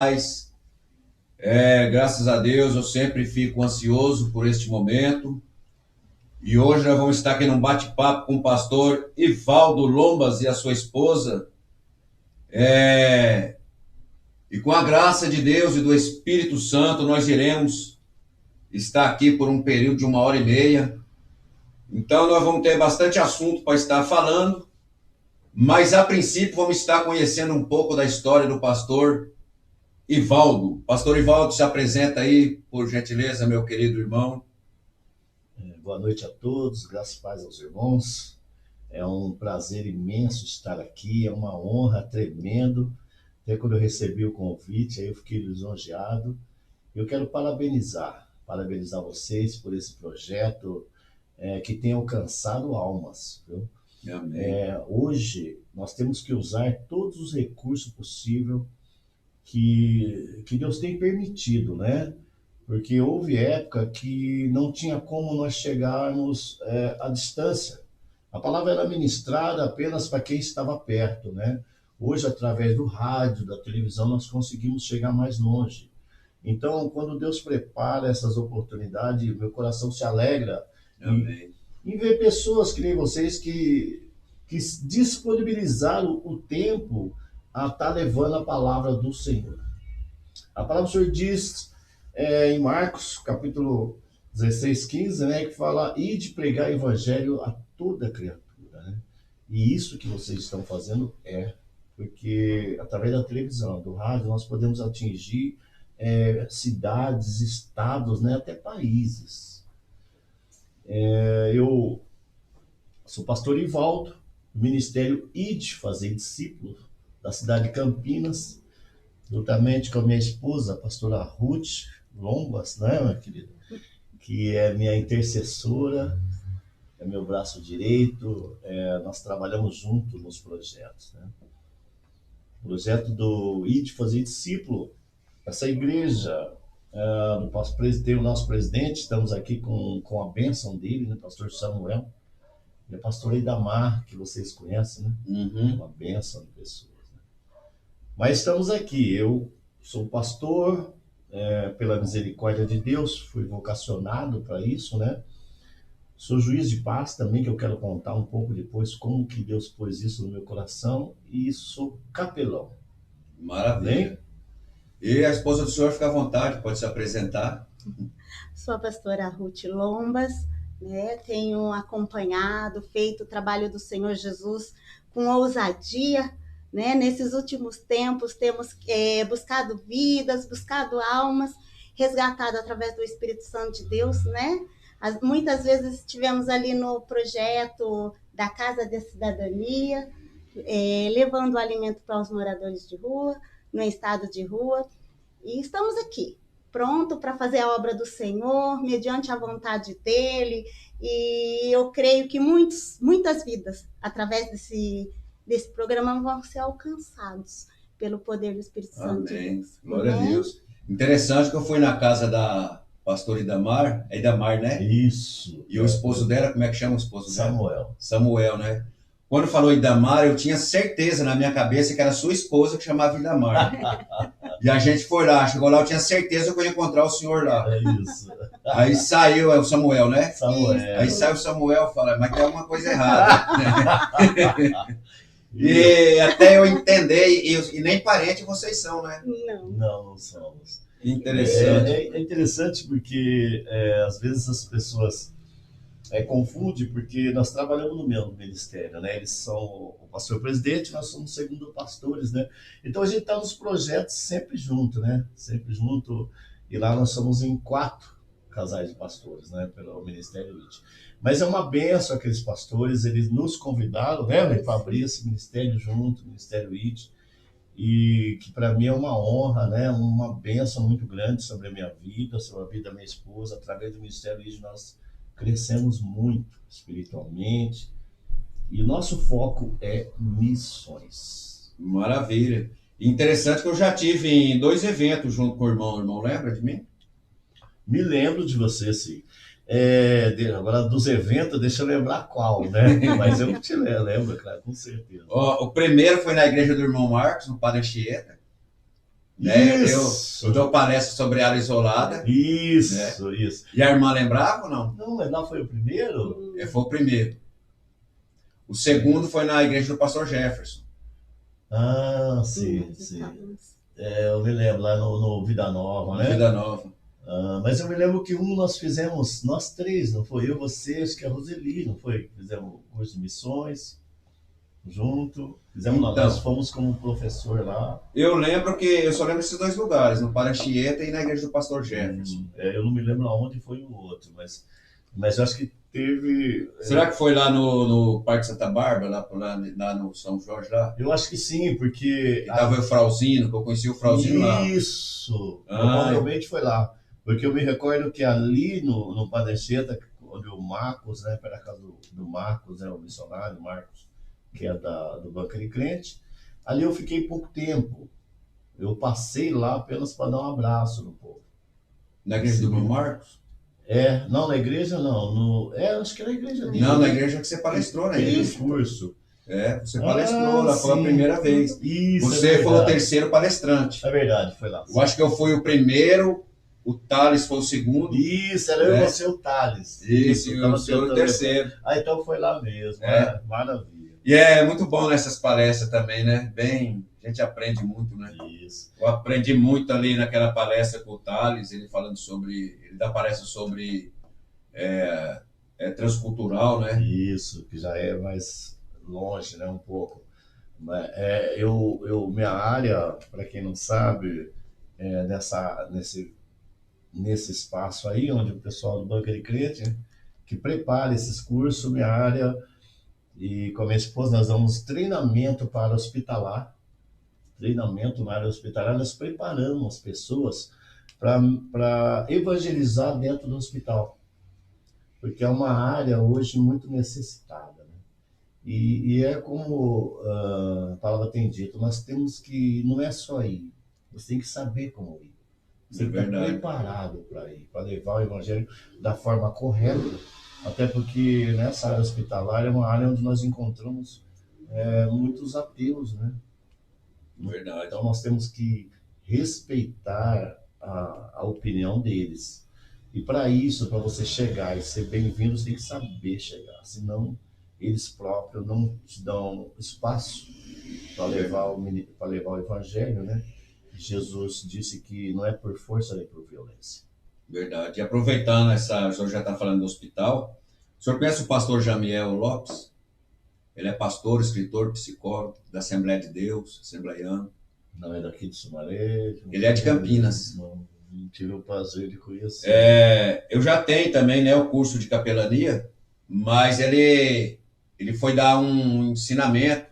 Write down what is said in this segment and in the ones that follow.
Mas, graças a Deus, eu sempre fico ansioso por este momento. E hoje nós vamos estar aqui num bate-papo com o pastor Ivaldo Lombas e a sua esposa. E com a graça de Deus e do Espírito Santo, nós iremos estar aqui por um período de 1h30. Então, nós vamos ter bastante assunto para estar falando. Mas, a princípio, vamos estar conhecendo um pouco da história do pastor Ivaldo. Pastor Ivaldo, se apresenta aí, por gentileza, meu querido irmão. Boa noite a todos, graças e paz aos irmãos. É um prazer imenso estar aqui, é uma honra tremendo. Até quando eu recebi o convite, aí eu fiquei lisonjeado. Eu quero parabenizar vocês por esse projeto que tem alcançado almas, viu? Amém. Hoje nós temos que usar todos os recursos possíveis que Deus tem permitido, né? Porque houve época que não tinha como nós chegarmos à distância. A palavra era ministrada apenas para quem estava perto, né? Hoje, através do rádio, da televisão, nós conseguimos chegar mais longe. Então, quando Deus prepara essas oportunidades, meu coração se alegra em ver pessoas que nem vocês que disponibilizaram o tempo a estar levando a palavra do Senhor. A palavra do Senhor diz em Marcos, capítulo 16, 15, né, que fala: ide pregar o evangelho a toda criatura, né? E isso que vocês estão fazendo porque através da televisão, do rádio, nós podemos atingir cidades, estados, né, até países. Eu sou pastor Ivaldo, do Ministério Ide Fazer Discípulos, da cidade de Campinas, juntamente com a minha esposa, a pastora Ruth Lombas, né, minha querida? Que é minha intercessora, é meu braço direito. Nós trabalhamos juntos nos projetos, né? O projeto do Ide Fazer Discípulo, essa igreja, tem o nosso presidente, estamos aqui com a bênção dele, né, pastor Samuel, e a pastora Idamar, que vocês conhecem, né? Uma bênção de pessoas, né? Mas estamos aqui, eu sou pastor, pela misericórdia de Deus, fui vocacionado para isso, né? Sou juiz de paz também, que eu quero contar um pouco depois como que Deus pôs isso no meu coração, e sou capelão. Maravilha. Bem? E a esposa do senhor, fica à vontade, pode se apresentar. Sou a pastora Ruth Lombas, né? Tenho acompanhado, feito o trabalho do Senhor Jesus com ousadia, né? Nesses últimos tempos temos buscado vidas, buscado almas, resgatado através do Espírito Santo de Deus, né? Muitas vezes estivemos ali no projeto da Casa da Cidadania, levando alimento para os moradores de rua, no estado de rua, e estamos aqui, pronto para fazer a obra do Senhor, mediante a vontade dEle, e eu creio que muitas vidas, através desse programa, vão ser alcançados pelo poder do Espírito Santo de Deus. Glória a Deus. Interessante que eu fui na casa da pastora Idamar, é Idamar, né? Isso. E o esposo dela, como é que chama o esposo dela? Samuel. Samuel, né? Quando falou Idamar, eu tinha certeza na minha cabeça que era sua esposa que chamava Idamar. E a gente foi lá, chegou lá, eu tinha certeza que eu ia encontrar o senhor lá. É isso. Aí saiu, o Samuel, né? Samuel. Aí saiu o Samuel e fala, mas tem alguma coisa errada. E até eu entender, e nem parente vocês são, né? Não somos. Interessante. É interessante porque às vezes as pessoas confundem, porque nós trabalhamos no mesmo ministério, né? Eles são o pastor presidente, nós somos segundo pastores, né? Então a gente está nos projetos sempre junto, né? Sempre junto. E lá nós somos em 4 casais de pastores, né? Pelo Ministério IT. Mas é uma benção aqueles pastores, eles nos convidaram, né, para abrir esse ministério junto, Ministério IT. E que para mim é uma honra, né? Uma bênção muito grande sobre a minha vida, sobre a vida da minha esposa. Através do Ministério IT nós crescemos muito espiritualmente, e nosso foco é missões. Maravilha. Interessante que eu já tive em 2 eventos junto com o irmão. O irmão lembra de mim? Me lembro de você, sim. Agora, dos eventos, deixa eu lembrar qual, né? Mas eu te lembro, cara, com certeza. O primeiro foi na igreja do irmão Marcos, no Padre Anchieta. né? Isso. Eu dou palestra sobre área isolada. Isso. E a irmã lembrava ou não? Não, mas lá foi o primeiro? Foi o primeiro. O segundo foi na igreja do pastor Jefferson. Ah, sim. Eu me lembro lá no Vida Nova, né? Vida Nova. Mas eu me lembro que nós fizemos, nós três, não foi? Eu, você, acho que a Roseli, não foi? Fizemos o curso de missões junto. Nós fomos como professor lá. Eu só lembro desses 2 lugares, no Paranchieta e na igreja do pastor Jefferson. Eu não me lembro aonde foi o outro, mas eu acho que teve... Será que foi lá no Parque Santa Bárbara, lá no São Jorge lá? Eu acho que sim, porque... E tava o Frauzino, que eu conheci o Frauzino lá. Isso! Provavelmente foi lá. Porque eu me recordo que ali no Paranchieta, onde o Marcos, né, para a casa do Marcos, né, o missionário Marcos, que é do Banca de Crente, ali eu fiquei pouco tempo. Eu passei lá apenas para dar um abraço no povo. Na igreja do Marcos? Não, na igreja não. Acho que era na igreja dele. Não, na igreja que você palestrou, né? Isso, curso. Você palestrou lá, foi a primeira vez. Isso, você foi o terceiro palestrante. É verdade, foi lá. Eu acho que eu fui o primeiro, o Thales foi o segundo. Isso, era eu e você, o Thales. Isso, e o senhor o terceiro. Então foi lá mesmo, maravilha. E é muito bom nessas palestras também, né? A gente aprende muito, né? Isso. Eu aprendi muito ali naquela palestra com o Thales, ele dá palestra sobre transcultural, né? Isso, que já é mais longe, né, um pouco. Mas, minha área, para quem não sabe, nesse espaço aí, onde o pessoal do Banca de Crente, que prepara esses cursos, minha área, e com a minha esposa nós damos treinamento para hospitalar, treinamento na área hospitalar, nós preparamos pessoas para evangelizar dentro do hospital, porque é uma área hoje muito necessitada, né? E é como a palavra tem dito, nós temos que, não é só ir, você tem que saber como ir. Você tem que estar preparado para ir, para levar o evangelho da forma correta, até porque nessa área hospitalar é uma área onde nós encontramos muitos ateus, né? Verdade. Então nós temos que respeitar a opinião deles. E para isso, para você chegar e ser bem-vindo, você tem que saber chegar, senão eles próprios não te dão espaço para levar o evangelho, né? Jesus disse que não é por força nem por violência. Verdade. E aproveitando o senhor já está falando do hospital, o senhor conhece o pastor Jamiel Lopes? Ele é pastor, escritor, psicólogo da Assembleia de Deus, assembleiano. Não é daqui de Sumaré? Ele é de Campinas. Não tive o prazer de conhecer. Eu já tenho também, né, o curso de capelania, mas ele foi dar um ensinamento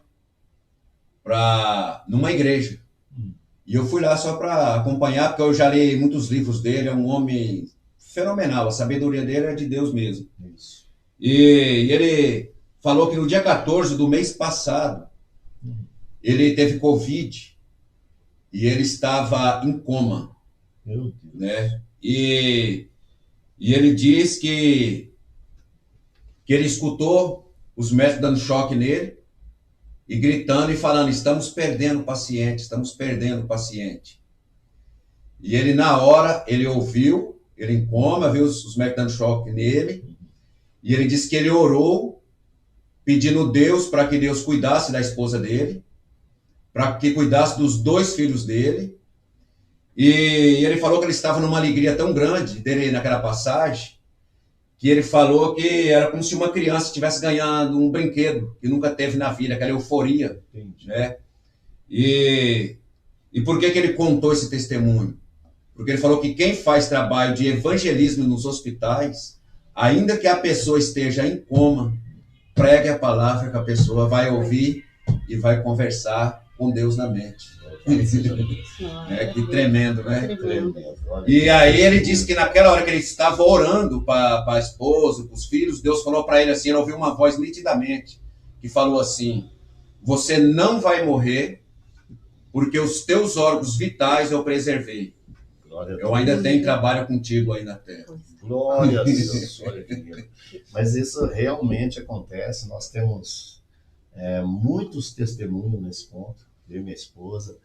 numa igreja. E eu fui lá só para acompanhar, porque eu já li muitos livros dele, é um homem fenomenal, a sabedoria dele é de Deus mesmo. Isso. E ele falou que no dia 14 do mês passado, ele teve Covid e ele estava em coma. Meu Deus. Né? E ele diz que ele escutou os médicos dando choque nele, e gritando e falando, estamos perdendo o paciente. E ele, na hora, ele ouviu, ele em coma, viu os médicos dando choque nele, e ele disse que ele orou, pedindo Deus para que Deus cuidasse da esposa dele, para que cuidasse dos 2 filhos dele, e ele falou que ele estava numa alegria tão grande dele naquela passagem, que ele falou que era como se uma criança tivesse ganhado um brinquedo que nunca teve na vida, aquela euforia. Entendi. Né? E por que ele contou esse testemunho? Porque ele falou que quem faz trabalho de evangelismo nos hospitais, ainda que a pessoa esteja em coma, pregue a palavra que a pessoa vai ouvir e vai conversar com Deus na mente. Que tremendo, né? Tremendo. E aí ele disse que naquela hora que ele estava orando para a esposa, para os filhos, Deus falou para ele assim, ele ouviu uma voz nitidamente, que falou assim, você não vai morrer, porque os teus órgãos vitais eu preservei. Eu ainda tenho trabalho contigo aí na terra. Glória a Deus. Mas isso realmente acontece, nós temos muitos testemunhos nesse ponto, eu e minha esposa,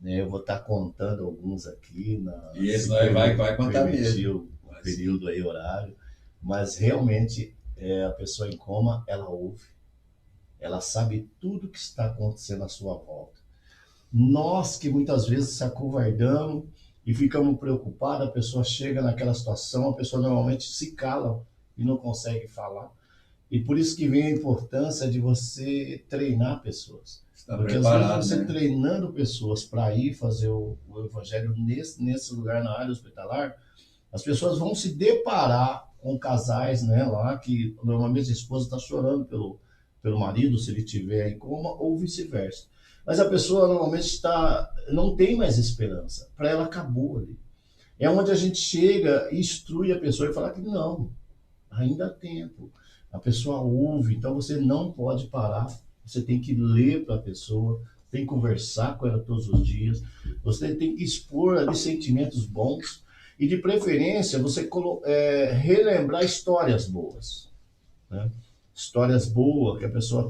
né? Eu vou estar contando alguns aqui. Isso, se vai contar permitir mesmo. o período aí, horário. Mas realmente, a pessoa em coma, ela ouve. Ela sabe tudo que está acontecendo à sua volta. Nós que muitas vezes se acovardamos e ficamos preocupados, a pessoa chega naquela situação, a pessoa normalmente se cala e não consegue falar. E por isso que vem a importância de você treinar pessoas. Está Porque às preparado, vezes você né? treinando pessoas para ir fazer o evangelho nesse lugar, na área hospitalar, as pessoas vão se deparar com casais, né, lá que normalmente a esposa está chorando pelo marido, se ele tiver em coma, ou vice-versa. Mas a pessoa normalmente não tem mais esperança. Para ela acabou ali. É onde a gente chega e instrui a pessoa e fala que não, ainda há tempo. A pessoa ouve, então você não pode parar. Você tem que ler para a pessoa, tem que conversar com ela todos os dias. Você tem que expor ali sentimentos bons e, de preferência, você relembrar histórias boas, né? Histórias boas que a pessoa o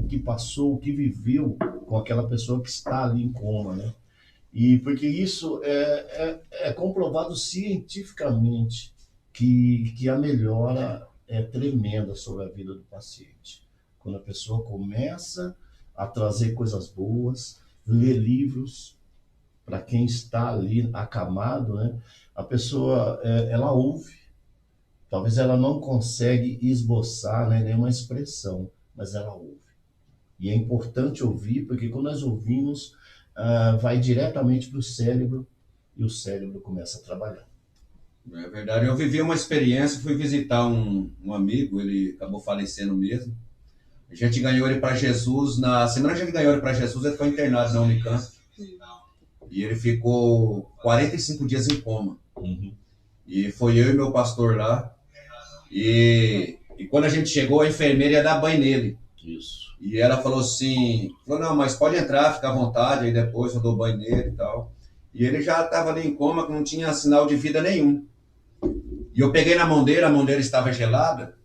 que passou, o que viveu com aquela pessoa que está ali em coma, né? E porque isso é comprovado cientificamente que a melhora é tremenda sobre a vida do paciente. Quando a pessoa começa a trazer coisas boas, ler livros, para quem está ali acamado, né? A pessoa, ela ouve. Talvez ela não consegue esboçar, né, nenhuma expressão, mas ela ouve. E é importante ouvir, porque quando nós ouvimos, vai diretamente para o cérebro e o cérebro começa a trabalhar. É verdade. Eu vivi uma experiência, fui visitar um amigo, ele acabou falecendo mesmo. A gente ganhou ele para Jesus, na semana que a gente ganhou ele para Jesus, ele foi internado na Unicamp. E ele ficou 45 dias em coma. Uhum. E foi eu e meu pastor lá. E quando a gente chegou, a enfermeira ia dar banho nele. Isso. E ela falou assim, não, mas pode entrar, fica à vontade, aí depois eu dou banho nele e tal. E ele já estava ali em coma, que não tinha sinal de vida nenhum. E eu peguei na mão dele, a mão dele estava gelada,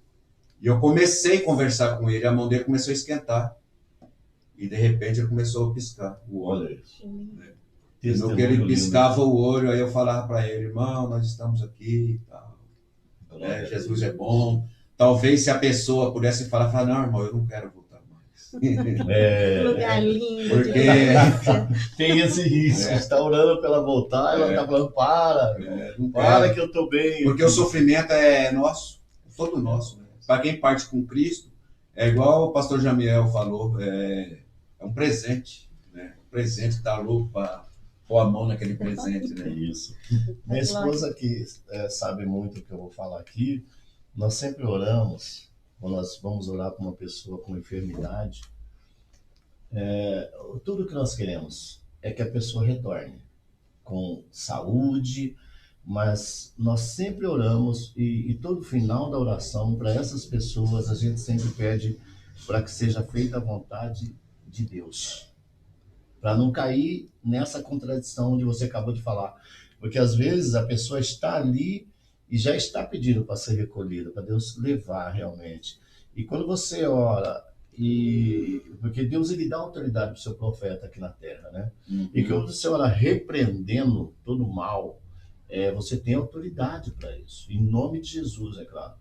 e eu comecei a conversar com ele, a mão dele começou a esquentar. E de repente ele começou a piscar o olho. Olha isso. E no que ele piscava o olho, aí eu falava para ele, irmão, nós estamos aqui e tal. Jesus é bom. Talvez se a pessoa pudesse falar, não, irmão, eu não quero voltar mais. Lugar lindo, Porque de delícia. tem esse risco. Você está orando para ela voltar, ela está falando, para que eu estou bem. Porque o sofrimento é nosso, todo nosso. Né? Para quem parte com Cristo, é igual o pastor Jamiel falou, é um presente. Né? Um presente que está louco para pôr a mão naquele presente. Né? Isso. Minha esposa, que sabe muito o que eu vou falar aqui, nós sempre oramos, quando nós vamos orar para uma pessoa com enfermidade, tudo que nós queremos é que a pessoa retorne com saúde, mas nós sempre oramos e todo final da oração, para essas pessoas, a gente sempre pede para que seja feita a vontade de Deus. Para não cair nessa contradição onde você acabou de falar. Porque às vezes a pessoa está ali e já está pedindo para ser recolhida, para Deus levar realmente. E quando você ora, porque Deus ele dá autoridade para o seu profeta aqui na terra, né? Uhum. E quando você ora repreendendo todo o mal, você tem autoridade para isso. Em nome de Jesus, é claro.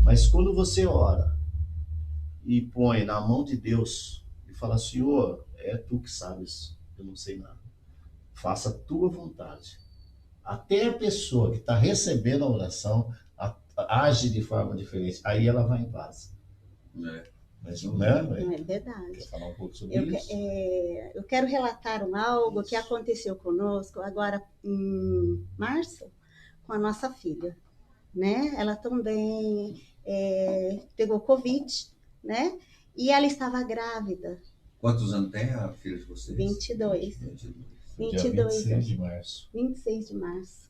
Mas quando você ora e põe na mão de Deus e fala, Senhor, é tu que sabes, eu não sei nada. Faça a tua vontade. Até a pessoa que está recebendo a oração age de forma diferente. Aí ela vai em paz. Mas, né? É verdade. Quer falar um pouco sobre isso? Eu quero relatar algo que aconteceu conosco agora em março com a nossa filha. Né? Ela também pegou Covid, né? E ela estava grávida. Quantos anos tem a filha de vocês? 22. 22 Dia 26 de março. 26 de março.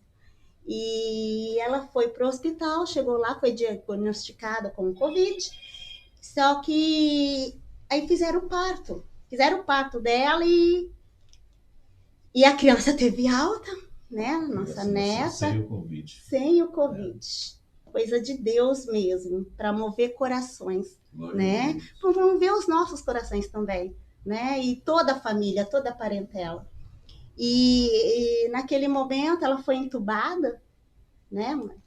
E ela foi para o hospital, chegou lá, foi diagnosticada com Covid. Só que aí fizeram o parto. Fizeram o parto dela e a criança teve alta, né? Nossa neta. Sem o Covid. Sem o Covid. Coisa de Deus mesmo, para mover corações, né? Para mover os nossos corações também, né? E toda a família, toda a parentela, E naquele momento ela foi entubada, né, mãe?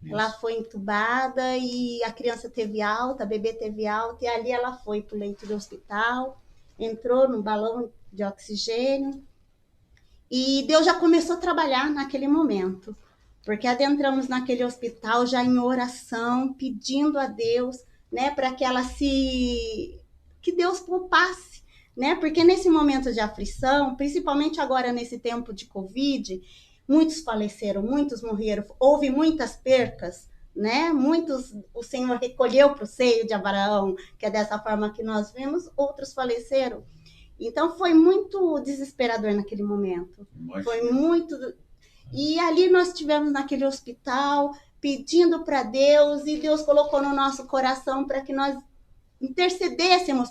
Ela foi entubada e a criança teve alta, a bebê teve alta, e ali ela foi para o leito do hospital, entrou no balão de oxigênio, e Deus já começou a trabalhar naquele momento, porque adentramos naquele hospital já em oração, pedindo a Deus, né, para que ela que Deus poupasse, né, porque nesse momento de aflição, principalmente agora nesse tempo de Covid, muitos faleceram, muitos morreram, houve muitas percas, né? Muitos o Senhor recolheu para o seio de Abraão, que é dessa forma que nós vimos, outros faleceram. Então foi muito desesperador naquele momento. Foi muito. E ali nós estivemos naquele hospital pedindo para Deus, e Deus colocou no nosso coração para que nós intercedêssemos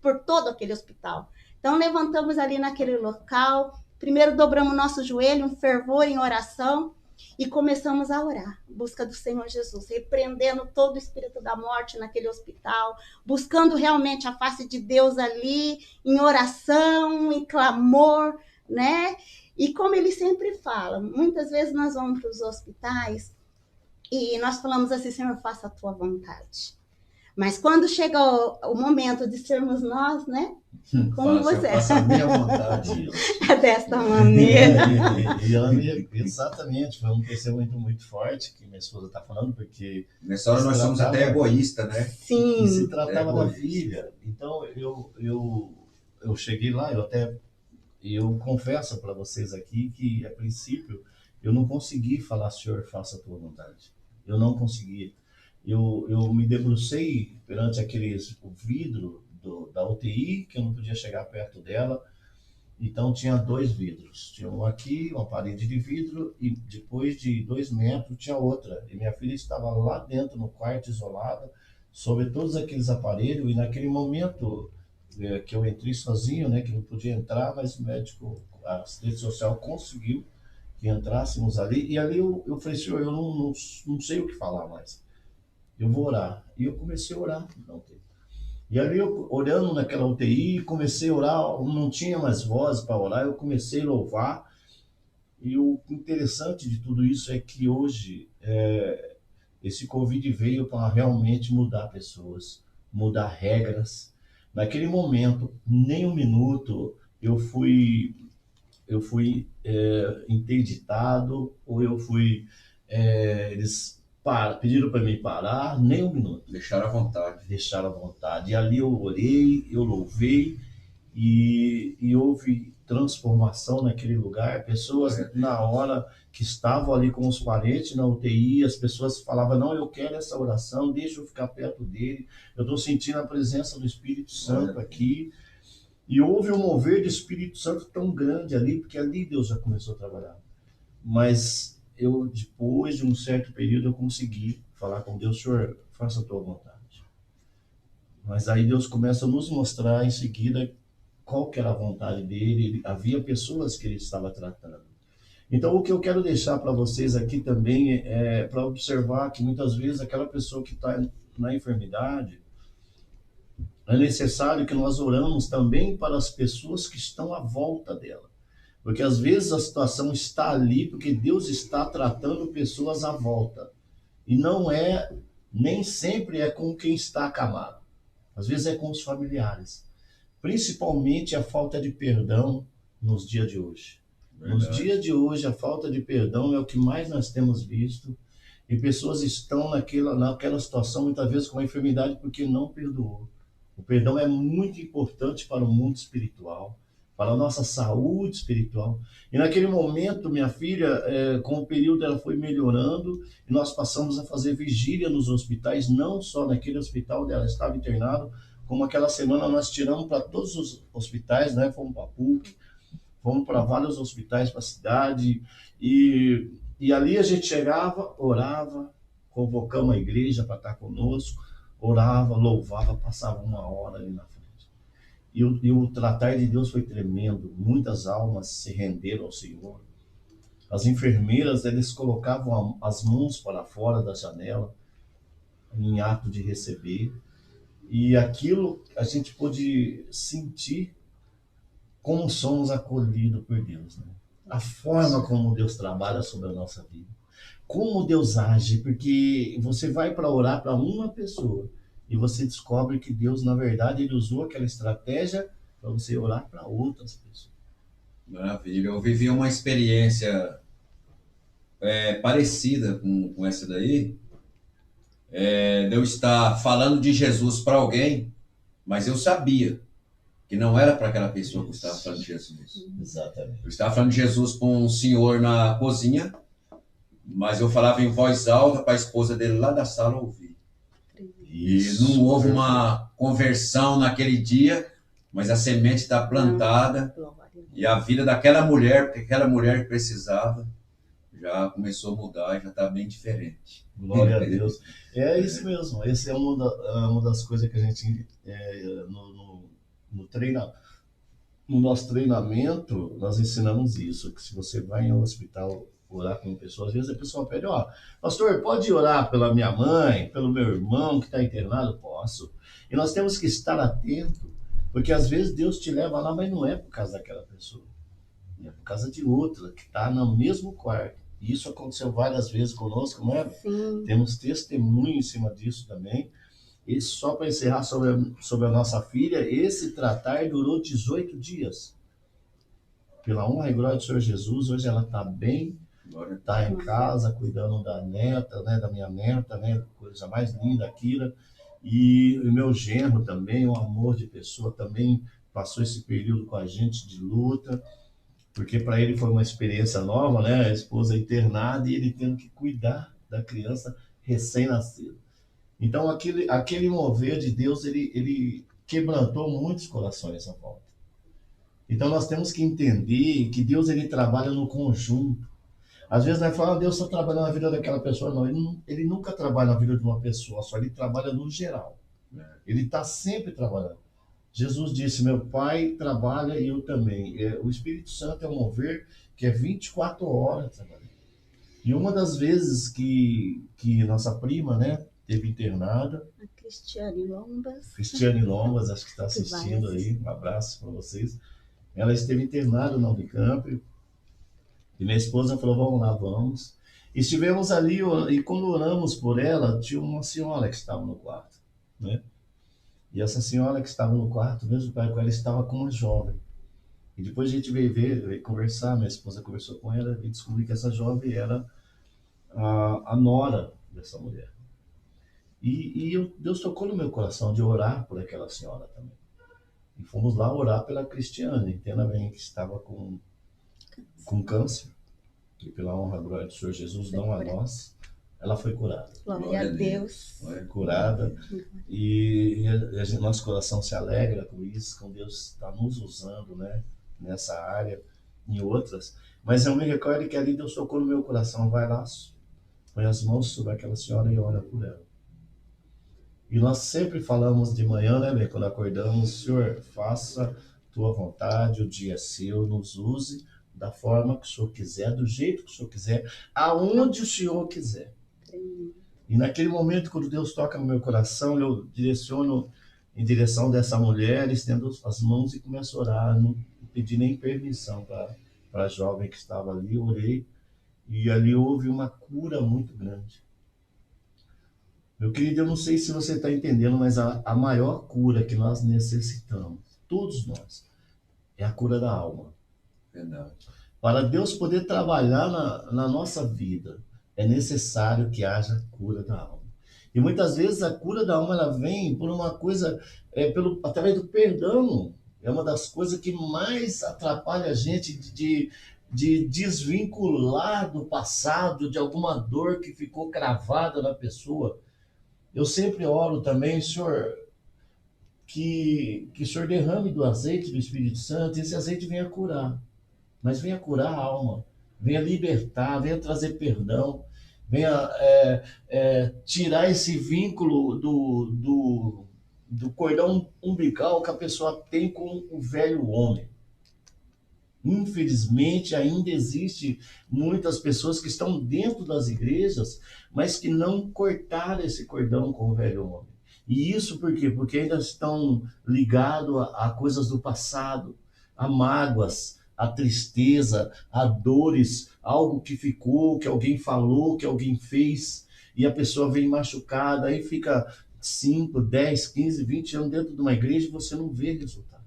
por todo aquele hospital. Então levantamos ali naquele local, primeiro dobramos nosso joelho, um fervor em oração, e começamos a orar, em busca do Senhor Jesus, repreendendo todo o espírito da morte naquele hospital, buscando realmente a face de Deus ali, em oração, em clamor, né? E como ele sempre fala, muitas vezes nós vamos para os hospitais e nós falamos assim: Senhor, faça a tua vontade. Mas quando chega o momento de sermos nós, né? Como você é? Faça a minha vontade. É desta maneira. Exatamente, foi um pensamento muito forte que minha esposa está falando, porque... Nessa hora nós somos até egoístas, né? Sim. E se tratava da filha. Então, eu cheguei lá, eu confesso para vocês aqui que, a princípio, eu não consegui falar: Senhor, faça a tua vontade. Eu não consegui. Eu me debrucei perante o vidro da UTI, que eu não podia chegar perto dela. Então tinha 2 vidros. Tinha um aqui, uma parede de vidro, e depois de 2 metros tinha outra. E minha filha estava lá dentro, no quarto, isolada, sobre todos aqueles aparelhos. E naquele momento que eu entrei sozinho, né, que não podia entrar, mas o médico, a assistente social conseguiu que entrássemos ali. E ali eu falei: Senhor, eu não sei o que falar mais. Eu vou orar. E eu comecei a orar na UTI. E ali eu, orando naquela UTI, comecei a orar, não tinha mais voz para orar, eu comecei a louvar. E o interessante de tudo isso é que hoje esse Covid veio para realmente mudar pessoas, mudar regras. Naquele momento, nem um minuto, eu fui interditado, ou eles pediram para mim parar, nem um minuto. Deixaram à vontade. Deixaram à vontade. E ali eu orei, eu louvei, e houve transformação naquele lugar. Pessoas, na hora que estavam ali com os parentes na UTI, as pessoas falavam: não, eu quero essa oração, deixa eu ficar perto dele, eu estou sentindo a presença do Espírito Santo aqui. E houve um mover do Espírito Santo tão grande ali, porque ali Deus já começou a trabalhar. Mas eu, depois de um certo período, eu consegui falar com Deus: Senhor, faça a tua vontade. Mas aí Deus começa a nos mostrar em seguida qual que era a vontade dele. Havia pessoas que ele estava tratando. Então, o que eu quero deixar para vocês aqui também é para observar que muitas vezes aquela pessoa que está na enfermidade, é necessário que nós oramos também para as pessoas que estão à volta dela. Porque às vezes a situação está ali porque Deus está tratando pessoas à volta. E nem sempre é com quem está acamado. Às vezes é com os familiares. Principalmente a falta de perdão nos dias de hoje. Verdade. Nos dias de hoje, a falta de perdão é o que mais nós temos visto. E pessoas estão naquela situação, muitas vezes com a enfermidade, porque não perdoou. O perdão é muito importante para o mundo espiritual, para a nossa saúde espiritual. E naquele momento, minha filha, com o período, ela foi melhorando, e nós passamos a fazer vigília nos hospitais, não só naquele hospital onde ela estava internada, como aquela semana nós tiramos para todos os hospitais, né? Fomos para a PUC, fomos para vários hospitais para a cidade, e ali a gente chegava, orava, convocamos a igreja para estar conosco, orava, louvava, passava 1 hora ali na frente. E o tratar de Deus foi tremendo. Muitas almas se renderam ao Senhor. As enfermeiras, eles colocavam as mãos para fora da janela, em ato de receber. E aquilo a gente pôde sentir como somos acolhidos por Deus, né? A forma como Deus trabalha sobre a nossa vida. Como Deus age, porque você vai para orar para uma pessoa e você descobre que Deus, na verdade, ele usou aquela estratégia para você orar para outras pessoas. Maravilha. Eu vivi uma experiência parecida com essa daí, de eu estar falando de Jesus para alguém, mas eu sabia que não era para aquela pessoa que eu estava falando de Jesus. Exatamente. Eu estava falando de Jesus com um senhor na cozinha, mas eu falava em voz alta para a esposa dele lá da sala ouvir. E não houve uma conversão naquele dia, mas a semente está plantada e a vida daquela mulher, porque aquela mulher que precisava, já começou a mudar, já está bem diferente. Glória a Deus. É isso mesmo. Essa é uma das coisas que a gente, no nosso treinamento, nós ensinamos isso, que se você vai ao hospital orar com uma pessoa, às vezes a pessoa pede, pastor, pode orar pela minha mãe, pelo meu irmão que está internado? Posso. E nós temos que estar atento, porque às vezes Deus te leva lá, mas não é por causa daquela pessoa. É por causa de outra, que está no mesmo quarto. E isso aconteceu várias vezes conosco, não é? Sim. Temos testemunho em cima disso também. E só para encerrar sobre a nossa filha, esse tratar durou 18 dias. Pela honra e glória do Senhor Jesus, hoje ela está bem, está em casa, cuidando da neta, né, da minha neta, né, coisa mais linda, a Kira. E o meu genro também, um amor de pessoa, também passou esse período com a gente de luta, porque para ele foi uma experiência nova, né? A esposa internada e ele tendo que cuidar da criança recém-nascida. Então, aquele mover de Deus, ele quebrantou muitos corações à volta. Então, nós temos que entender que Deus, ele trabalha no conjunto. Às vezes, nós falamos, Deus só trabalha na vida daquela pessoa. Não, ele nunca trabalha na vida de uma pessoa só, ele trabalha no geral. Ele está sempre trabalhando. Jesus disse, meu Pai trabalha e eu também. O Espírito Santo é um mover que é 24 horas trabalhando. E uma das vezes que nossa prima, né, teve internada, A Cristiane Lombas, acho que está assistindo aí, um abraço para vocês. Ela esteve internada na Unicamp e minha esposa falou, vamos lá, vamos. E estivemos ali e quando oramos por ela, tinha uma senhora que estava no quarto, né? E essa senhora que estava no quarto, mesmo pai com ela, estava com uma jovem. E depois a gente veio conversar, minha esposa conversou com ela e descobriu que essa jovem era a nora dessa mulher. E Deus tocou no meu coração de orar por aquela senhora também. E fomos lá orar pela Cristiane, entenda bem, que estava com câncer. E pela honra e glória do Senhor Jesus, não a nós, ela foi curada. Glória a Deus. Foi curada. E nosso coração se alegra com isso, com Deus está nos usando, né, nessa área, em outras. Mas eu me recordo que ali Deus tocou no meu coração, vai lá, põe as mãos sobre aquela senhora e ora por ela. E nós sempre falamos de manhã, né, bem, quando acordamos, Senhor, faça tua vontade, o dia é seu, nos use da forma que o Senhor quiser, do jeito que o Senhor quiser, aonde o Senhor quiser. E naquele momento, quando Deus toca no meu coração, eu direciono em direção dessa mulher, estendo as mãos e começo a orar, não pedi nem permissão para a jovem que estava ali, orei, e ali houve uma cura muito grande. Meu querido, eu não sei se você está entendendo, mas a maior cura que nós necessitamos, todos nós, é a cura da alma. Verdade. Para Deus poder trabalhar na nossa vida, é necessário que haja cura da alma. E muitas vezes a cura da alma ela vem por uma coisa, através do perdão. É uma das coisas que mais atrapalha a gente de desvincular do passado, de alguma dor que ficou cravada na pessoa. Eu sempre oro também, Senhor, que o Senhor derrame do azeite do Espírito Santo e esse azeite venha curar. Mas venha curar a alma, venha libertar, venha trazer perdão, venha tirar esse vínculo do cordão umbilical que a pessoa tem com o velho homem. Infelizmente, ainda existe muitas pessoas que estão dentro das igrejas, mas que não cortaram esse cordão com o velho homem. E isso por quê? Porque ainda estão ligados a coisas do passado, há mágoas, há tristeza, há dores, algo que ficou, que alguém falou, que alguém fez, e a pessoa vem machucada, aí fica 5, 10, 15, 20 anos dentro de uma igreja e você não vê resultado.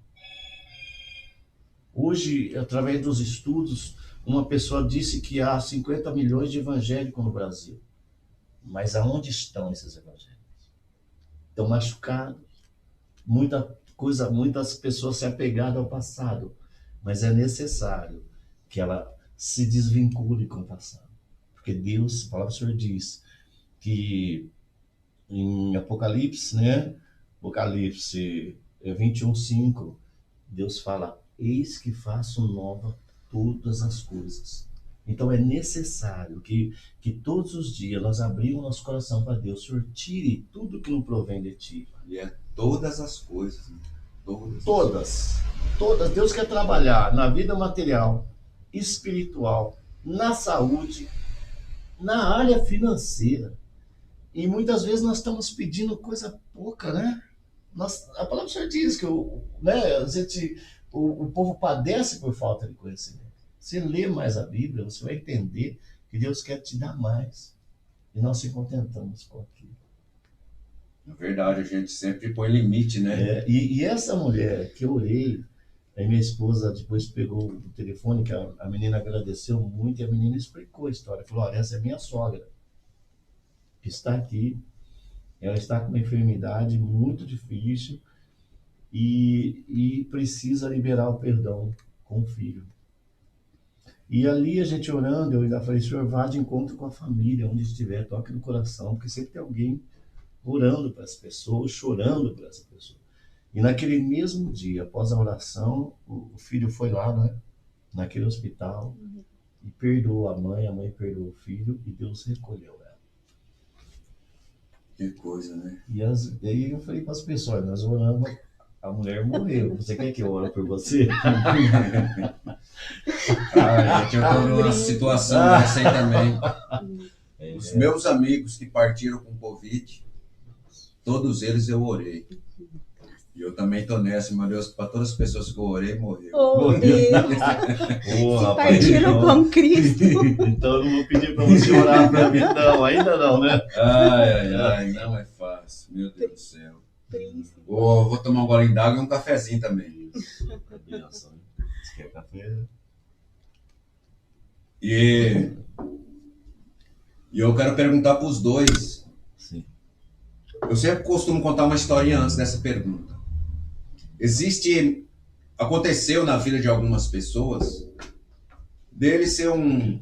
Hoje, através dos estudos, uma pessoa disse que há 50 milhões de evangélicos no Brasil. Mas aonde estão esses evangélicos? Estão machucados. Muitas pessoas se apegaram ao passado. Mas é necessário que ela se desvincule com o passado. Porque Deus, a palavra do Senhor diz que em Apocalipse, né? Apocalipse 21:5, Deus fala: eis que faço nova todas as coisas. Então é necessário que todos os dias nós abrimos nosso coração para Deus. Senhor, tire tudo que não provém de ti. E é todas as coisas. Né? Todas. Deus quer trabalhar na vida material, espiritual, na saúde, na área financeira. E muitas vezes nós estamos pedindo coisa pouca, né? A palavra do Senhor diz que o povo padece por falta de conhecimento. Você lê mais a Bíblia, você vai entender que Deus quer te dar mais. E nós se contentamos com aquilo. Na verdade, a gente sempre põe limite, né? E essa mulher que eu orei, aí minha esposa depois pegou o telefone, que a menina agradeceu muito, e a menina explicou a história. Falou: olha, essa é minha sogra, que está aqui. Ela está com uma enfermidade muito difícil e precisa liberar o perdão com o filho. E ali a gente orando, eu ainda falei: Senhor, vá de encontro com a família, onde estiver, toque no coração, porque sempre tem alguém orando para as pessoas, chorando para essa pessoa. E naquele mesmo dia, após a oração, o filho foi lá, né, naquele hospital, e perdoou a mãe perdoou o filho, e Deus recolheu ela. Que coisa, né? E aí eu falei para as pessoas: nós oramos, a mulher morreu. Você quer que eu ore por você? Gente, eu estou numa situação dessa aí também. Os meus amigos que partiram com Covid, todos eles eu orei. E eu também estou nessa, meu Deus, para todas as pessoas que eu orei, morreu. Oh, Deus! Se partiram com Cristo. Então eu não vou pedir para você orar para mim, não, ainda não, né? Ai, não é fácil, meu Deus do céu. Vou tomar um golinho d'água e um cafezinho também. Você quer café? E eu quero perguntar para os dois. Sim. Eu sempre costumo contar uma historinha antes dessa pergunta. Aconteceu na vida de algumas pessoas dele ser uma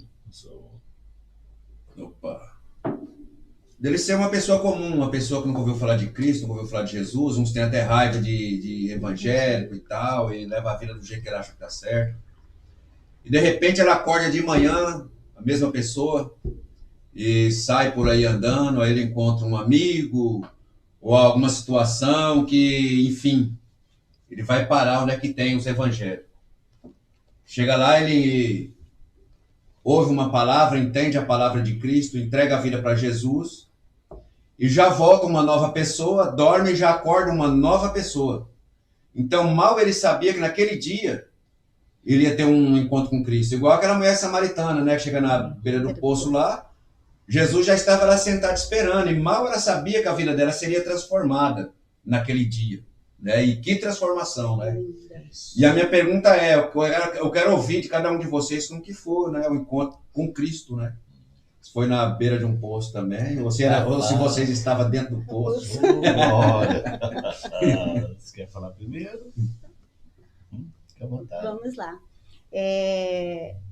pessoa comum, uma pessoa que nunca ouviu falar de Cristo, nunca ouviu falar de Jesus. Uns têm até raiva de evangélico e tal, e leva a vida do jeito que ele acha que tá certo. E de repente ela acorda de manhã, a mesma pessoa, e sai por aí andando, aí ele encontra um amigo ou alguma situação que, enfim, ele vai parar onde é que tem os evangélicos. Chega lá, ele ouve uma palavra, entende a palavra de Cristo, entrega a vida para Jesus e já volta uma nova pessoa, dorme e já acorda uma nova pessoa. Então, mal ele sabia que naquele dia ele ia ter um encontro com Cristo. Igual aquela mulher samaritana, né, que chega na beira do poço lá, Jesus já estava lá sentado esperando, e mal ela sabia que a vida dela seria transformada naquele dia. Né? E que transformação, né? E a minha pergunta é, eu quero ouvir de cada um de vocês como que foi, né, o encontro com Cristo, né? Se foi na beira de um poço também, ou se vocês estavam dentro do poço. Olha. Você quer falar primeiro? Fique à vontade. Vamos lá.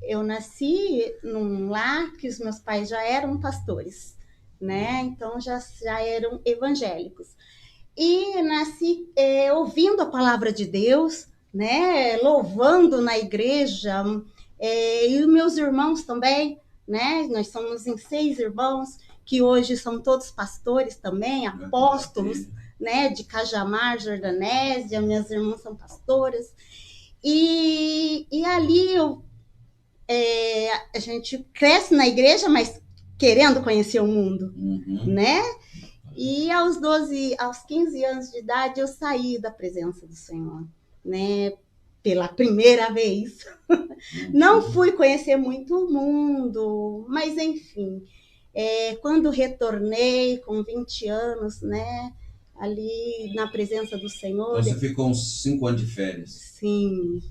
Eu nasci num lar que os meus pais já eram pastores, né? Então já eram evangélicos. E nasci ouvindo a palavra de Deus, né? Louvando na igreja, e os meus irmãos também, né? Nós somos em 6 irmãos, que hoje são todos pastores também, apóstolos, né? De Cajamar, Jordanésia, minhas irmãs são pastoras. E ali a gente cresce na igreja, mas querendo conhecer o mundo, né? E aos 15 anos de idade eu saí da presença do Senhor, né? pela primeira vez. Não fui conhecer muito o mundo, mas enfim, quando retornei com 20 anos, né, ali na presença do Senhor. Então você ficou uns 5 anos de férias. Sim,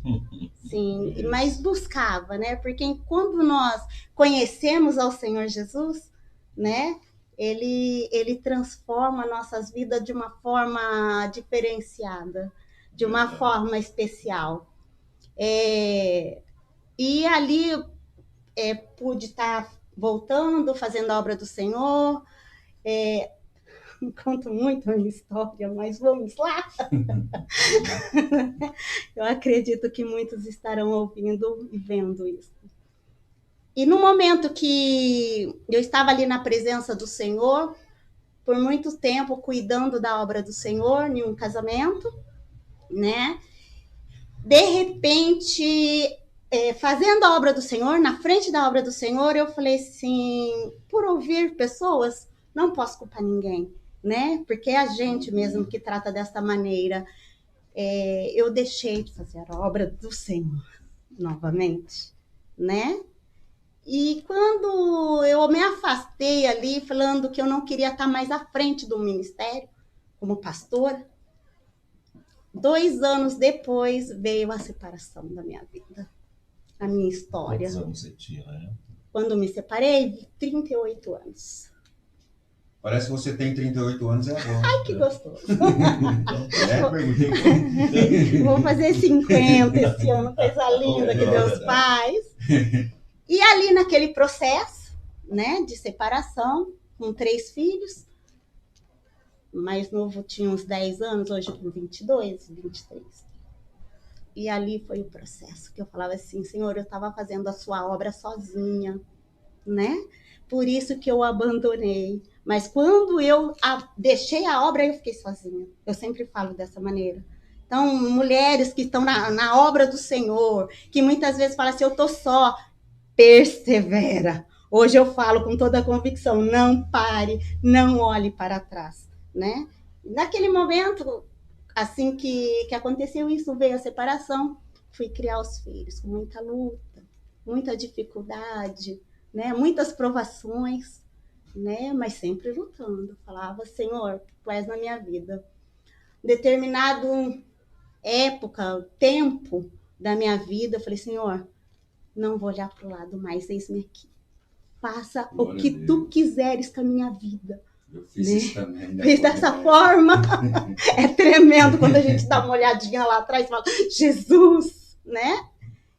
sim, mas buscava, né? Porque quando nós conhecemos ao Senhor Jesus, né, ele transforma nossas vidas de uma forma diferenciada, de uma forma especial. E ali pude estar voltando, fazendo a obra do Senhor. Conto muito a minha história, mas vamos lá. Eu acredito que muitos estarão ouvindo e vendo isso. E no momento que eu estava ali na presença do Senhor, por muito tempo cuidando da obra do Senhor em um casamento, né? De repente, fazendo a obra do Senhor, na frente da obra do Senhor, eu falei assim, por ouvir pessoas, não posso culpar ninguém, né? Porque é a gente mesmo que trata dessa maneira. Eu deixei de fazer a obra do Senhor novamente, né? E quando eu me afastei ali, falando que eu não queria estar mais à frente do ministério, como pastora, 2 anos depois veio a separação da minha vida, a minha história. Quantos anos você tinha, né? Quando me separei, 38 anos. Parece que você tem 38 anos, é agora. Ai, que gostoso. Perguntei. Vou fazer 50 esse ano, coisa linda que Deus faz. E ali naquele processo, né, de separação, com 3 filhos, o mais novo tinha uns 10 anos, hoje com 22, 23. E ali foi o processo que eu falava assim, Senhor, eu estava fazendo a sua obra sozinha, né? Por isso que eu abandonei. Mas quando eu deixei a obra, eu fiquei sozinha. Eu sempre falo dessa maneira. Então, mulheres que estão na obra do Senhor, que muitas vezes falam assim, eu estou só, persevera. Hoje eu falo com toda a convicção, não pare, não olhe para trás, né? Naquele momento, assim que aconteceu isso, veio a separação, fui criar os filhos com muita luta, muita dificuldade, né? Muitas provações, né? Mas sempre lutando. Falava, Senhor, tu és na minha vida. Determinado época, tempo da minha vida, eu falei, Senhor, não vou olhar para o lado mais, eis-me aqui. Faça Glória o que tu quiseres com a minha vida. Eu fiz isso também. Fiz dessa forma. É tremendo quando a gente dá uma olhadinha lá atrás e fala, Jesus, né?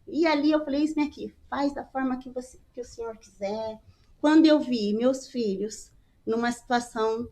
E ali eu falei, eis-me aqui, faz da forma que o Senhor quiser. Quando eu vi meus filhos numa situação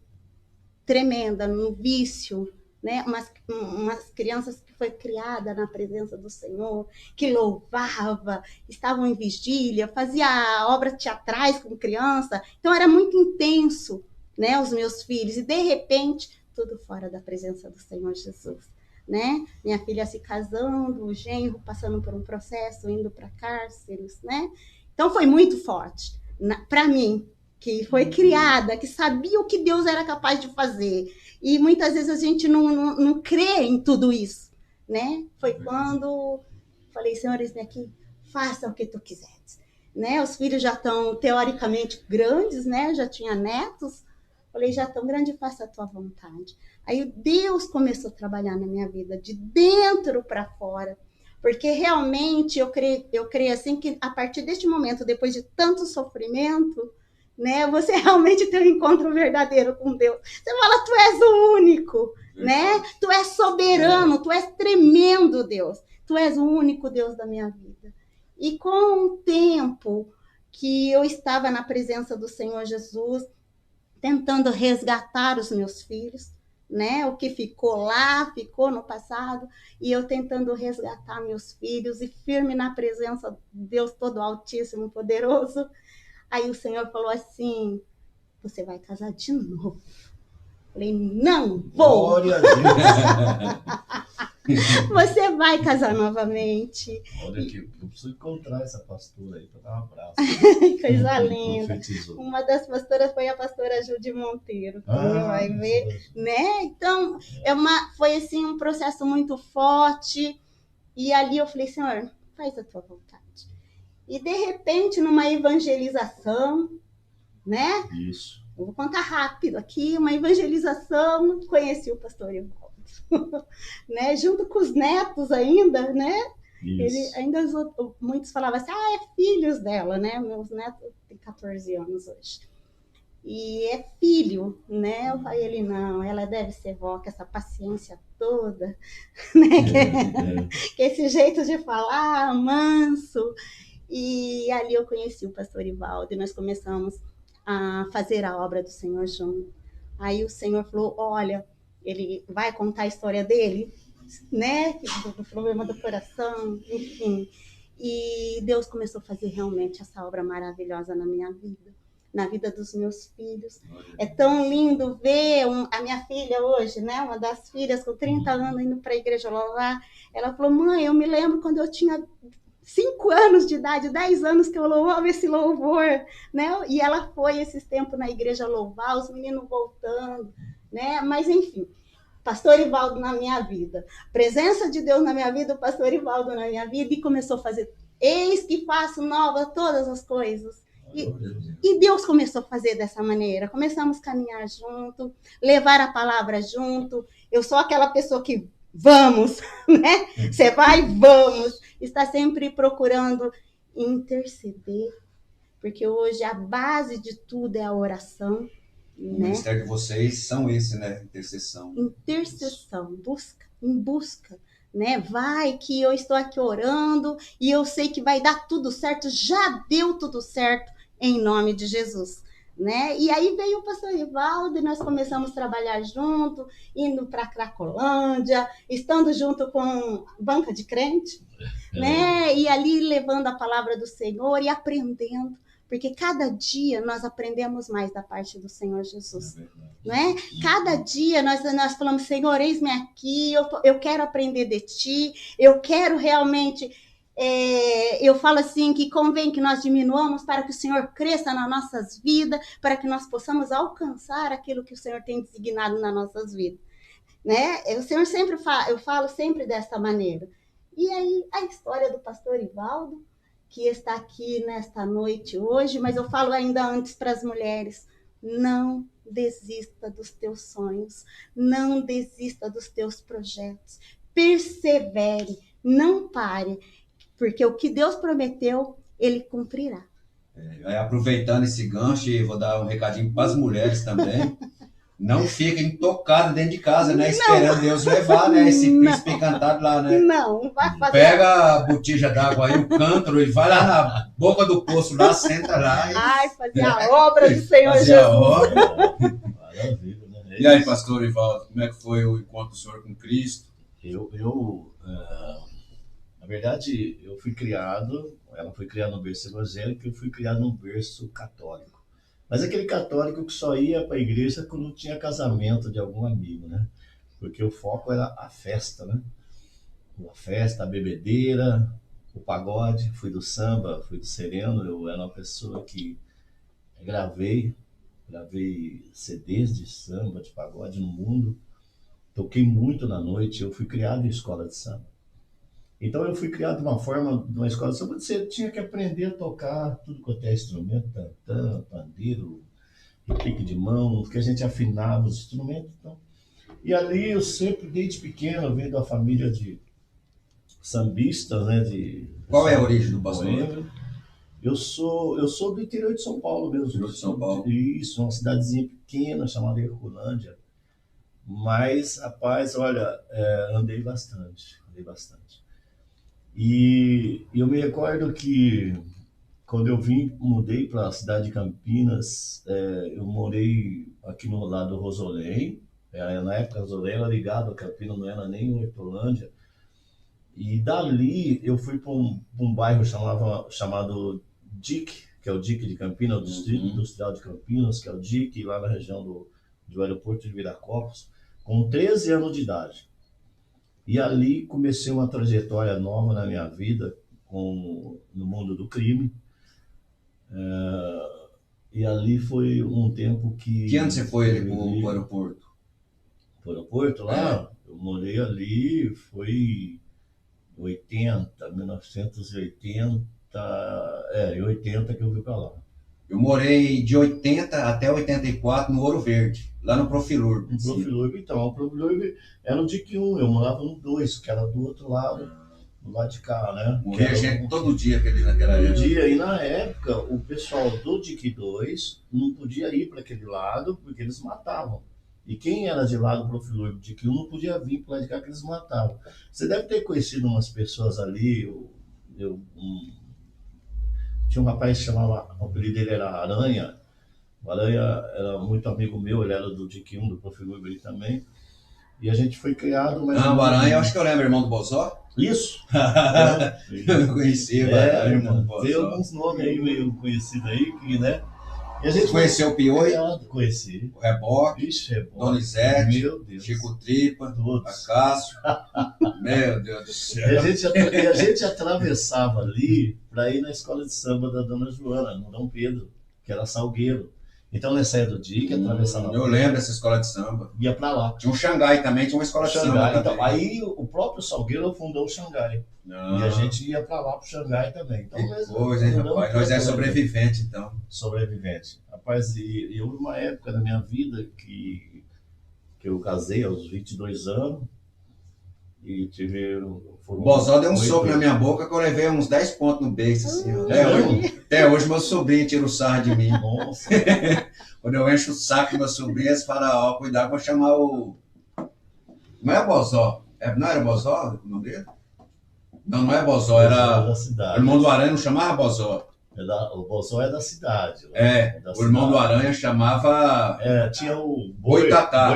tremenda, num vício, né? Umas crianças que foi criada na presença do Senhor, que louvava, estavam em vigília, fazia obras teatrais com criança, então era muito intenso, né? Os meus filhos, e de repente, tudo fora da presença do Senhor Jesus, né? Minha filha se casando, o genro passando por um processo, indo para cárceres, né? Então foi muito forte para mim, que foi criada, que sabia o que Deus era capaz de fazer. E muitas vezes a gente não crê em tudo isso, né? Foi quando falei, Senhor, eis-me aqui, faça o que tu quiseres. Né? Os filhos já estão teoricamente grandes, né? Já tinha netos. Falei, já tão grande, faça a tua vontade. Aí Deus começou a trabalhar na minha vida, de dentro para fora. Porque realmente eu creio assim que a partir deste momento, depois de tanto sofrimento, né, você realmente tem um encontro verdadeiro com Deus. Você fala, tu és o único, né? Tu és soberano, tu és tremendo, Deus. Tu és o único Deus da minha vida. E com o tempo que eu estava na presença do Senhor Jesus, tentando resgatar os meus filhos, né? O que ficou lá, ficou no passado, e eu tentando resgatar meus filhos e firme na presença de Deus todo Altíssimo, Poderoso. Aí o Senhor falou assim, você vai casar de novo. Falei, não vou. Glória a Deus. Você vai casar novamente. Olha aqui, eu preciso encontrar essa pastora aí para dar um abraço. Coisa linda. Uma das pastoras foi a pastora Judy Monteiro. Você vai ver, né? Então, foi assim um processo muito forte. E ali eu falei, Senhor, faz a tua vontade. E de repente, numa evangelização, né? Isso. Eu vou contar rápido aqui, uma evangelização, conheci o pastor Ivaldo, né? Junto com os netos ainda, né? Ele, ainda muitos falavam assim, é filhos dela, né? Meus netos têm 14 anos hoje. E é filho, né? Eu falei, ele não, ela deve ser vó, com essa paciência toda, né? Que esse jeito de falar, manso. E ali eu conheci o pastor Ivaldo e nós começamos a fazer a obra do Senhor junto. Aí o Senhor falou, olha, ele vai contar a história dele, né? Do problema do coração, enfim. E Deus começou a fazer realmente essa obra maravilhosa na minha vida, na vida dos meus filhos. É tão lindo ver a minha filha hoje, né? Uma das filhas com 30 anos indo para a igreja louvar. Ela falou, mãe, eu me lembro quando eu tinha 5 anos de idade, 10 anos que eu louvava esse louvor, né? E ela foi esses tempos na igreja louvar, os meninos voltando, né? Mas enfim, pastor Ivaldo na minha vida, presença de Deus na minha vida, o pastor Ivaldo na minha vida, e começou a fazer, eis que faço nova todas as coisas. E Deus começou a fazer dessa maneira, começamos a caminhar junto, levar a palavra junto. Eu sou aquela pessoa que vamos, né? Você vai, vamos. Está sempre procurando interceder, porque hoje a base de tudo é a oração. O ministério de vocês são esse, né? Intercessão. Intercessão, busca, em busca, né? Vai que eu estou aqui orando e eu sei que vai dar tudo certo, já deu tudo certo em nome de Jesus, né? E aí veio o pastor Ivaldo e nós começamos a trabalhar junto, indo para Cracolândia, estando junto com banca de crente, né? E ali levando a palavra do Senhor e aprendendo, porque cada dia nós aprendemos mais da parte do Senhor Jesus, né? Cada dia nós falamos, Senhor, eis-me aqui, eu quero aprender de Ti, eu quero realmente... eu falo assim, que convém que nós diminuamos para que o Senhor cresça nas nossas vidas, para que nós possamos alcançar aquilo que o Senhor tem designado nas nossas vidas, né? O Senhor sempre eu falo sempre dessa maneira. E aí a história do pastor Ivaldo, que está aqui nesta noite hoje, mas eu falo ainda antes para as mulheres, não desista dos teus sonhos, não desista dos teus projetos, persevere, não pare, porque o que Deus prometeu, Ele cumprirá. Aproveitando esse gancho, vou dar um recadinho para as mulheres também. Não fiquem tocados dentro de casa, né? Esperando Deus levar, né? Esse príncipe encantado lá, né? Não, vai fazer. Pega a botija d'água aí, o cântaro, e vai lá na boca do poço lá, senta lá. Ai, fazer a obra do Senhor fazer Jesus. A obra. Maravilha, né? E aí, pastor Ivaldo, como é que foi o encontro do senhor com Cristo? Na verdade, eu fui criado, ela foi criada no berço evangélico, eu fui criado no berço católico. Mas aquele católico que só ia para a igreja quando tinha casamento de algum amigo, né? Porque o foco era a festa, né? A festa, a bebedeira, o pagode. Fui do samba, fui do sereno. Eu era uma pessoa que gravei CDs de samba, de pagode no mundo. Toquei muito na noite. Eu fui criado em escola de samba. Então eu fui criado de uma forma, de uma escola de samba, você tinha que aprender a tocar tudo quanto é instrumento, tantã, pandeiro, pique de mão, que a gente afinava os instrumentos. Então. E ali eu sempre, desde pequeno, venho da família de sambistas, né? Qual é a origem do pastor? Eu sou do interior de São Paulo mesmo. Interior de São Paulo. Isso, uma cidadezinha pequena chamada Herculândia. Mas, rapaz, olha, andei bastante. E eu me recordo que quando eu mudei para a cidade de Campinas, eu morei aqui no lado do Rosolém. Na época, Rosolém era ligado a Campinas, não era nem Hortolândia. E dali eu fui para um bairro chamado DIC, que é o DIC de Campinas, o Distrito Industrial de Campinas, que é o DIC, lá na região do aeroporto de Viracopos, com 13 anos de idade. E ali comecei uma trajetória nova na minha vida no mundo do crime. E ali foi um tempo que... Que ano você foi para o aeroporto? Para o aeroporto lá? Eu morei ali, foi 1980, em 80 que eu fui para lá. Eu morei de 80 até 84 no Ouro Verde, lá no Profilur. No Profilurb, então, o Profilurb era o DIC 1, eu morava no 2, que era do outro lado, do lado de cá, né? Morria gente todo dia naquela Todo época. dia, e na época, o pessoal do DIC 2 não podia ir para aquele lado, porque eles matavam. E quem era de lá do Profilurb DIC 1 não podia vir para lá de cá, que eles matavam. Você deve ter conhecido umas pessoas ali, tinha um rapaz que chamava, o apelido dele era Aranha. O Aranha era muito amigo meu, ele era do DIC 1, do Profilurb ali também. E a gente foi criado... o Aranha, eu acho que eu lembro, irmão do Bozó. Isso! Eu não conhecia, irmão do Bozó. Tem alguns nomes aí meio conhecidos aí, que, né? E a gente conheceu o Pioi? Conheci. O Reboque, Ixi, Reboque. Donizete, Meu Deus. Chico Tripa, Todos. Acácio. Meu Deus do E céu. a gente atravessava ali para ir na escola de samba da Dona Joana, no Dom Pedro, que era Salgueiro. Então, nós saía do DIC, atravessava. Eu lembro dessa escola de samba. Ia para lá. Tinha um Xangai também, tinha uma escola de samba. Xangai. Então, também. aí o próprio Salgueiro fundou o Xangai. E a gente ia para lá pro Xangai também. Então, Que coisa, hein, rapaz? Nós é sobrevivente, então. Sobrevivente. Rapaz, e houve uma época da minha vida que eu casei aos 22 anos e tive... O Bozó deu um soco na minha boca que eu levei uns 10 pontos no beijo, assim. Até hoje meu sobrinho tira o sarro de mim. Nossa. Quando eu encho o saco do meu sobrinho, eles falam, ó, cuidado, vou chamar o... Não é Bozó? Não era Bozó o nome dele? Não é Bozó, era... da cidade. O irmão do Aranha não chamava Bozó. O Bozó é da cidade. O irmão do Aranha chamava... tinha o Boitatá.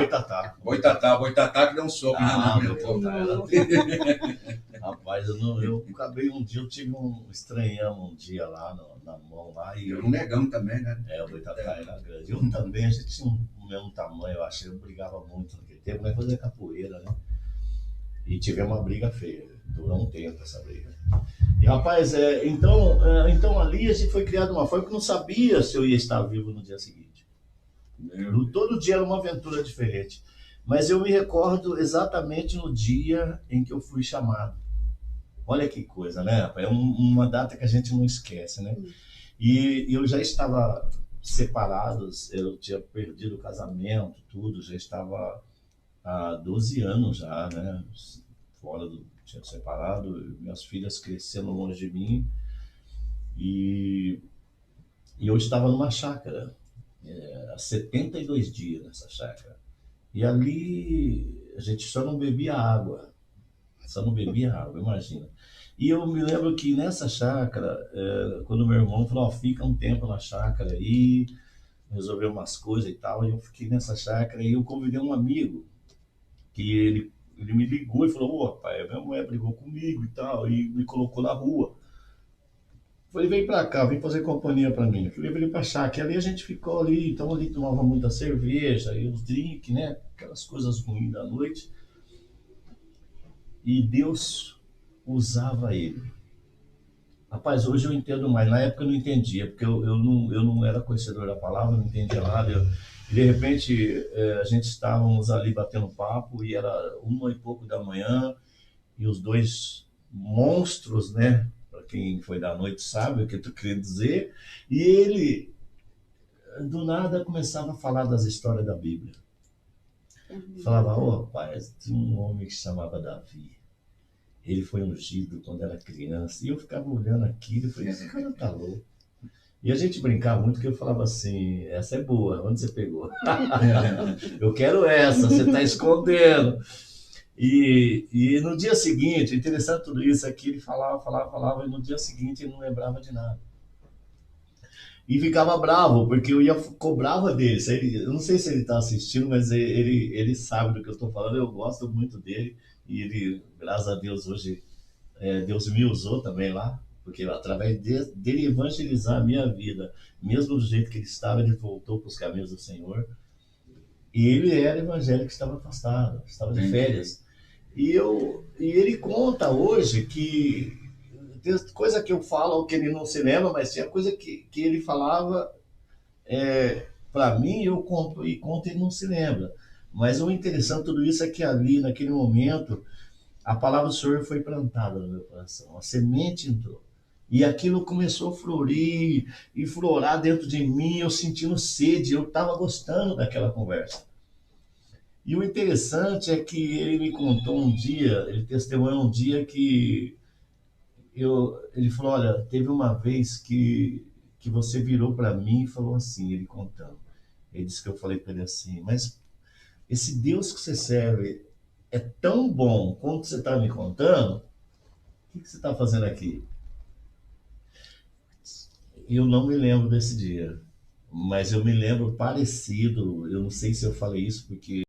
Boitatá Que deu um soco na minha boca. Rapaz, eu acabei um dia, estranhamos um dia lá na mão lá. E um negão também, né? O Boitatá era grande. Eu também, a gente tinha o mesmo tamanho, eu achei, eu brigava muito naquele tempo, mas fazia capoeira, né? E tivemos uma briga feia, durou um tempo essa briga. E rapaz, então ali a gente foi criado de uma forma que não sabia se eu ia estar vivo no dia seguinte. Todo dia era uma aventura diferente. Mas eu me recordo exatamente no dia em que eu fui chamado. Olha que coisa, né, rapaz? É uma data que a gente não esquece, né? E eu já estava separado, eu tinha perdido o casamento, tudo, já estava há 12 anos já, né? Tinha separado, minhas filhas crescendo longe de mim. E eu estava numa chácara, há 72 dias nessa chácara. E ali a gente só não bebia água, imagina. E eu me lembro que nessa chácara, quando meu irmão falou, fica um tempo na chácara aí, resolveu umas coisas e tal, e eu fiquei nessa chácara e eu convidei um amigo, que ele me ligou e falou, pai, minha mulher brigou comigo e tal, e me colocou na rua. Falei, vem pra cá, vem fazer companhia pra mim. Falei, vem pra chácara. E ali a gente ficou ali, então ali tomava muita cerveja, e os drinks, né? Aquelas coisas ruins da noite. E Deus usava ele. Rapaz, hoje eu entendo mais. Na época eu não entendia, porque eu não era conhecedor da palavra, não entendia nada. E de repente a gente estávamos ali batendo papo, e era 1h pouco da manhã, e os dois monstros, né? Quem foi da noite sabe o que tu queria dizer. E ele, do nada, começava a falar das histórias da Bíblia. Falava, rapaz, tinha um homem que se chamava Davi. Ele foi ungido quando era criança. E eu ficava olhando aquilo e falei, esse cara tá louco. E a gente brincava muito, que eu falava assim, essa é boa, onde você pegou? Eu quero essa, você tá escondendo. E no dia seguinte, interessante tudo isso aqui, ele falava, e no dia seguinte ele não lembrava de nada. E ficava bravo, porque eu cobrava dele. Eu não sei se ele está assistindo, mas ele sabe do que eu estou falando, eu gosto muito dele. E ele, graças a Deus, hoje, Deus me usou também lá, porque através dele evangelizar a minha vida, mesmo do jeito que ele estava, ele voltou para os caminhos do Senhor. E ele era evangélico, estava afastado, estava de férias. E ele conta hoje que tem coisa que eu falo que ele não se lembra, mas tinha coisa que ele falava para mim, eu conto e ele não se lembra. Mas o interessante de tudo isso é que ali, naquele momento, a palavra do Senhor foi plantada no meu coração, a semente entrou. E aquilo começou a florir e florar dentro de mim, eu sentindo sede, eu estava gostando daquela conversa. E o interessante é que ele me contou um dia, ele testemunhou um dia que ele falou, olha, teve uma vez que você virou para mim e falou assim, ele contando. Ele disse que eu falei para ele assim, mas esse Deus que você serve é tão bom quanto você está me contando, o que você está fazendo aqui? Eu não me lembro desse dia, mas eu me lembro parecido, eu não sei se eu falei isso porque